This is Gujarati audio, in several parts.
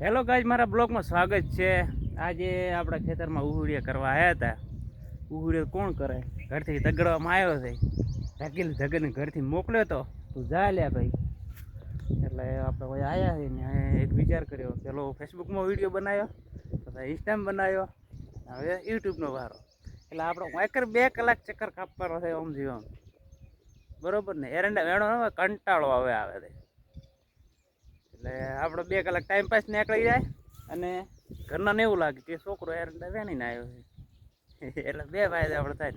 હેલો ગાઈઝ, મારા બ્લોગમાં સ્વાગત છે। આજે આપણા ખેતરમાં ઉહુડિયા કરવા આવ્યા હતા। ઉહુડિયા કોણ કરે? ઘરથી તગડવામાં આવ્યો છે, ઢકેલ ધગને ઘરથી મોકલ્યો તો તું જા લ્યા ભાઈ। એટલે આપણે કોઈ આવ્યા છે ને એક વિચાર કર્યો, પેલો ફેસબુકમાં વિડીયો બનાવ્યો, પછી ઇન્સ્ટામાં બનાવ્યો, હવે યુટ્યુબનો વારો। એટલે આપણો વાયકર 2 કલાક ચક્કર કાપવાનો છે આમ જીવમ, બરોબર ને? એરંડા વેણો કંટાળો આવે છે, એટલે આપણે 2 કલાક ટાઈમ પાસ નીકળી જાય અને ઘરનાને એવું લાગે કે છોકરો એરંડા વેણીને આવ્યો છે। એટલે 2 ફાયદા આપણે થાય।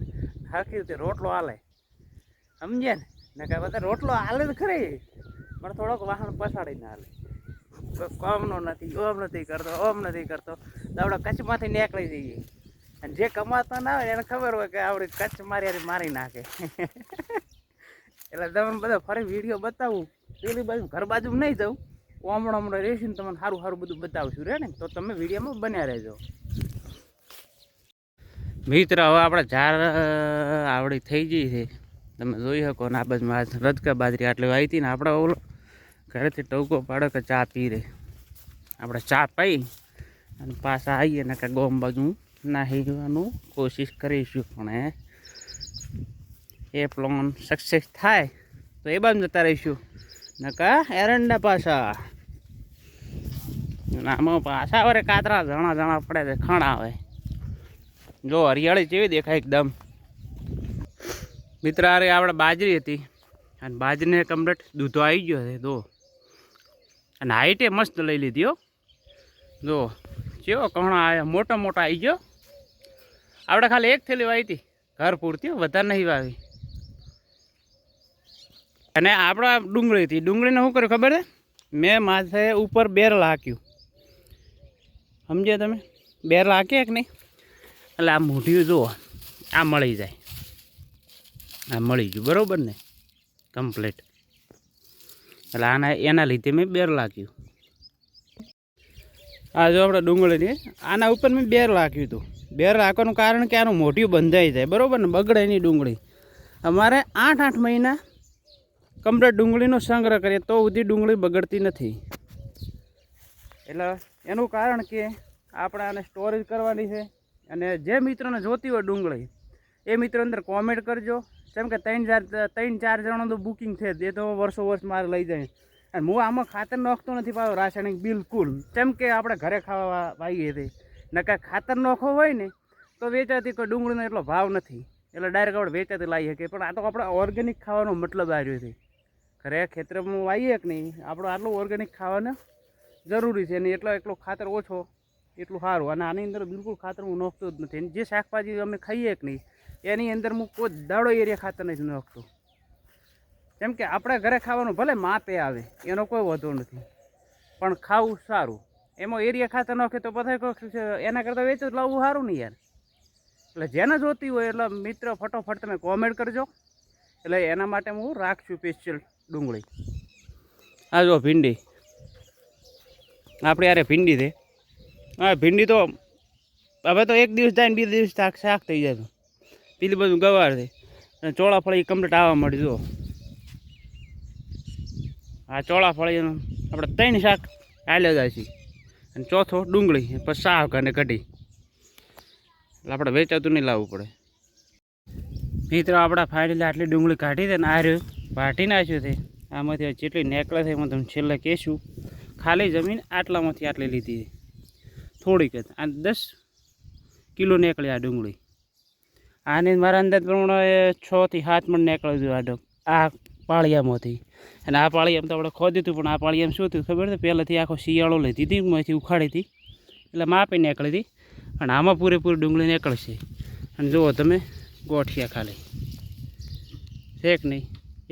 થાકી તે રોટલો હાલે, સમજ્યા ને? કે બધા રોટલો હાલે તો ખરી, પણ થોડોક વાહન પછાડીને હાલે। કોમનો નથી, ઓમ નથી કરતો, ઓમ નથી કરતો, તો આપણે કચ્છમાંથી નીકળી જઈએ। અને જે કમાતા ના હોય એને ખબર હોય કે આપણી કચ્છ મારી નાખે। એટલે તમને બધા ફરી વિડીયો બતાવું, પેલી બાજુ ઘર બાજુ નહીં જવું, હમણાં રેસીને તમને સારું બધું બતાવશું રે ને, તો તમે વિડીયોમાં બન્યા રહેજો મિત્ર। હવે આપણે ઝાડ આવડી થઈ ગઈ છે, તમે જોઈ શકો ને। આ બાજુ રજકા બાજરી આટલી આવી હતી ને, આપણે ઓલો ઘરેથી ટવકો પાડો કે ચા પી રે, આપણે ચા પી અને પાછા આવીએ ને કે ગોમ બાજુ નાહી જવાનું કોશિશ કરીશું, પણ એ પ્લાન સક્સેસ થાય તો એ બાજુ જતા રહીશું, નકા એરંડા પાછા આમાં પાછા વરે કાતરા જણા પડે છે, ખણ આવે જો હરિયાળી જેવી દેખાય એકદમ મિત્ર। અરે આપણે બાજરી હતી અને બાજરીને કમ્પ્લીટ દૂધો આવી ગયો છે જો, અને હાઈટે મસ્ત લઈ લીધી હો, જો કેવો કણા આવ્યા, મોટા આવી ગયો। આપણે ખાલી 1 થેલી વાવી હતી ઘર પૂરતી, વધારે નહીં વાવી। અને આપણા ડુંગળી હતી, ડુંગળીને શું કર્યું ખબર છે? મેં માથે ઉપર બેરલ હાંક્યું, સમજ્યા તમે? બેરલ હાંકીએ કે નહીં, એટલે આ મૂઢિયું જુઓ, આ મળી જાય, આ મળી ગયું બરાબર ને કમ્પ્લીટ। એટલે એના લીધે મેં બેરલ હાંક્યું। આ જો આપણે ડુંગળીની આના ઉપર મેં બેરલ હાંક્યું હતું। બેરલ હાંકવાનું કારણ કે આનું મોઢિયું બંધાઈ જાય, બરાબર ને? બગડે નહીં ડુંગળી। અમારે 8 મહિના કમ્પ્લીટ ડુંગળીનો સંગ્રહ કરીએ તો સુધી ડુંગળી બગડતી નથી। એટલે એનું કારણ કે આપણે આને સ્ટોરેજ કરવાની છે। અને જે મિત્રોને જોતી હોય ડુંગળી, એ મિત્રો અંદર કોમેન્ટ કરજો, કેમ કે 3-4 જણાનું તો બુકિંગ છે, એ તો વર્ષો મારે લઈ જાય। અને હું આમાં ખાતર નાખતો નથી પાછો, રાસાયણિક બિલકુલ, કેમ કે આપણે ઘરે ખાવા વાવીએ છીએ ને, કાંઈ ખાતર નાખો હોય ને તો વેચાતી કોઈ ડુંગળીનો એટલો ભાવ નથી, એટલે ડાયરેક્ટ આપણે વેચાતી લાવીએ શકીએ। પણ આ તો આપણે ઓર્ગેનિક ખાવાનો મતલબ આવ્યો છે, ઘરે ખેતરમાં વાવીએ કે નહીં, આપણે આટલું ઓર્ગેનિક ખાવાનું જરૂરી છે, ને એટલો ખાતર ઓછો એટલું સારું। અને આની અંદર બિલકુલ ખાતર હું નાખતો જ નથી। જે શાકભાજી અમે ખાઈએ કે નહીં, એની અંદર હું કોઈ દાડો એરિયા ખાતર નથી નાખતો, કેમ કે આપણે ઘરે ખાવાનું ભલે માપે આવે એનો કોઈ વાંધો નથી, પણ ખાવું સારું। એમાં એરિયા ખાતર નાખે તો પછી એના કરતાં વેચો લાવવું સારું નહીં યાર। એટલે જેને જોતી હોય એટલે મિત્ર ફટોફટ તમે કોમેન્ટ કરજો, એટલે એના માટે હું રાખશું સ્પેશિયલ ડુંગળી। આ જો ભીંડી, આપણે યારે ભીંડી છે, હા ભીંડી તો હવે તો 1 દિવસ જાય ને 2 દિવસ શાક થઈ જાય। પેલી બધું ગવાર છે અને ચોળાફળી કમ્પ્લીટ આવવા મળી। જો આ ચોળાફળીનું આપણે 3 શાક હાલ્યા જાય છે, અને ચોથો ડુંગળી, પછી શાક અને કઢી, એટલે આપણે વેચાતું નહીં લાવવું પડે મિત્રો। આપણા ફાઇનલી આટલી ડુંગળી કાઢી દે ને આ રહ્યું વાટી નાખ્યું છે। આમાંથી જેટલી નીકળે છે એમાં તમે છેલ્લે કહેશું। ખાલી જમીન આટલામાંથી આટલી લીધી છે, થોડીક જ, આ 10 કિલો નીકળી આ ડુંગળી। આની મારા અંદાજ પ્રમાણે 6 થી 7 મણ નીકળ્યું આ પાળિયામાંથી। અને આ પાળિયામાં તો આપણે ખોદ્યું હતું, પણ આ પાળિયામાં શું થયું ખબર છે? પહેલાંથી આખો શિયાળો લીધી હતી, માંથી ઉખાડી હતી, એટલે માપે નીકળી હતી, પણ આમાં પૂરેપૂરી ડુંગળી નીકળશે। અને જુઓ તમે ગોઠિયા ખાલી છે કે નહીં,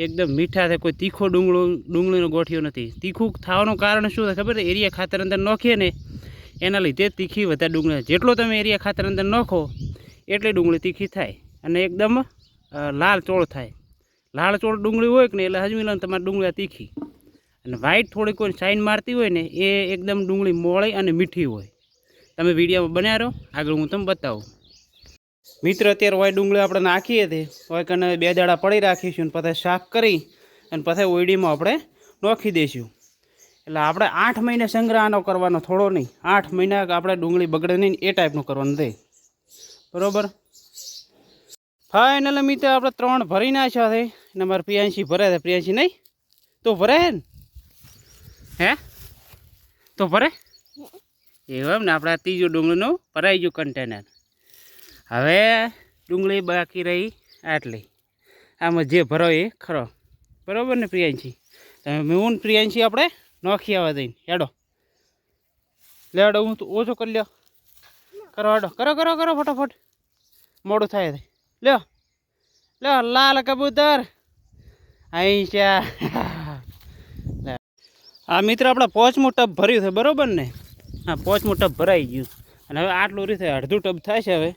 એકદમ મીઠા છે, કોઈ તીખો ડુંગળીનો ગોઠિયો નથી। તીખું થવાનું કારણ શું છે ખબર છે? એરિયા ખાતર અંદર નાખીએ ને એના લીધે તીખી વધારે ડુંગળી, જેટલો તમે એરિયા ખાતર અંદર નાખો એટલી ડુંગળી તીખી થાય અને એકદમ લાલ ચોળ થાય। લાલ ચોળ ડુંગળી હોય કે ને એટલે હજમી લો તમારી ડુંગળી તીખી, અને વ્હાઈટ થોડી કોઈ શાઇન મારતી હોય ને એ એકદમ ડુંગળી મોળી અને મીઠી હોય। તમે વિડીયોમાં બન્યા રહો, આગળ હું તમને બતાવું મિત્ર। અત્યારે હોય ડુંગળી આપણે નાખીએ છીએ, હોય કને 2 દાડા પડી રાખીશું, અને પછી સાફ કરી અને પછી ઓયડીમાં આપણે નાખી દઈશું। એટલે આપણે 8 મહિને સંગ્રહ આનો કરવાનો, થોડો નહીં, 8 મહિના આપણે ડુંગળી બગડે નહીં એ ટાઈપનું કરવાનું રહે, બરાબર. ફાઇનલ મિત્રો આપણે 3 ભરી નાખ્યા છે અને મારે પ્રિયાંશી ભરે છે. પ્રિયાંશી નહીં તો ભરે હે ને? હે તો ભરે એવું એમ ને? આપણે આ ત્રીજું ડુંગળીનું ભરાઈ ગયું કન્ટેનર. હવે ડુંગળી બાકી રહી આટલી, આમાં જે ભરો એ ખરો, બરાબર ને પ્રિયાંશી? તમે હું પ્રિયાંશી આપણે નોખી આવવા દઈને હેડો, લેડો હું ઓછો કરી લ્યો, કરો હેડો, કરો કરો કરો ફટાફટ, મોડું થાય છે. લ્યો લ્યો લાલ કબૂતર અહીં છે. આ મિત્ર આપણે 5મું ટબ ભર્યું છે, બરાબર ને? હા 5મું ટબ ભરાઈ ગયું અને હવે આટલું રીતે અડધું ટબ થાય છે. હવે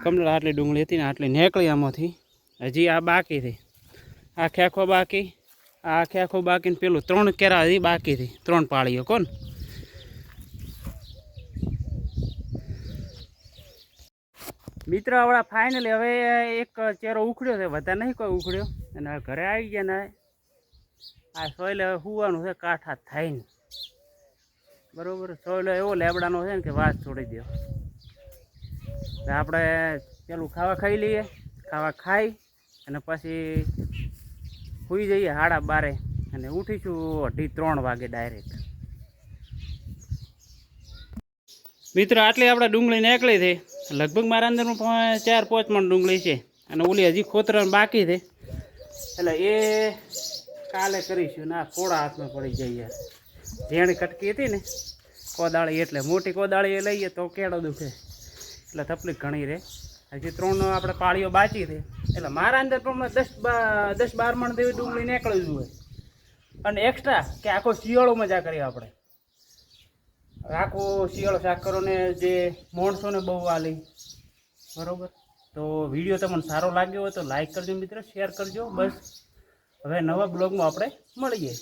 કમલા આટલી ડુંગળી હતી ને આટલી નીકળી આમાંથી, હજી આ બાકી હતી, આ ખેખો બાકી, આ ખેખો બાકી ને પેલું 3 કેરા હજી બાકી હતી, 3 પાળીઓ કોણ. મિત્ર આપણા ફાઇનલી હવે એક ચેરો ઉખડ્યો છે, વધારે નહીં કોઈ ઉખડ્યો, અને હવે ઘરે આવી ગયા ને આ સોયલે હવે સુવાનું છે કાંઠા થઈને, બરાબર. સોયલો એવો લેબડાનો છે ને કે વાત છોડી દો. આપણે પેલું ખાવા ખાઈ લઈએ, ખાવા ખાઈ અને પછી સૂઈ જઈએ 12:30 અને ઉઠીશું 2:30 વાગે ડાયરેક્ટ. મિત્ર આટલી આપણે ડુંગળી નીકળી છે, લગભગ મારા અંદરમાં 4-5 મણ ડુંગળી છે અને ઓલી હજી ખોતરણ બાકી છે, એટલે એ કાલે કરીશું. ના થોડા હાથમાં પડી જાય યાર, ઝેણી કટકી હતી ને કોદાળી, એટલે મોટી કોદાળી લઈએ તો કેળો દુખે, એટલે તકલીફ ઘણી રહે. હજી 3 આપણે પાળીઓ બાકી છે, એટલે મારા અંદર પ્રમાણે 10-12 મણ જેવી ડુંગળી નીકળી જ હોય. અને એક્સ્ટ્રા કે આખો શિયાળો મજા કરીએ આપણે, આખો શિયાળો શાક કરો ને જે માણસોને બહુ આલી, બરાબર. તો વિડીયો તમને સારો લાગ્યો હોય તો લાઈક કરજો મિત્ર, શેર કરજો. બસ હવે નવા બ્લોગમાં આપણે મળીએ.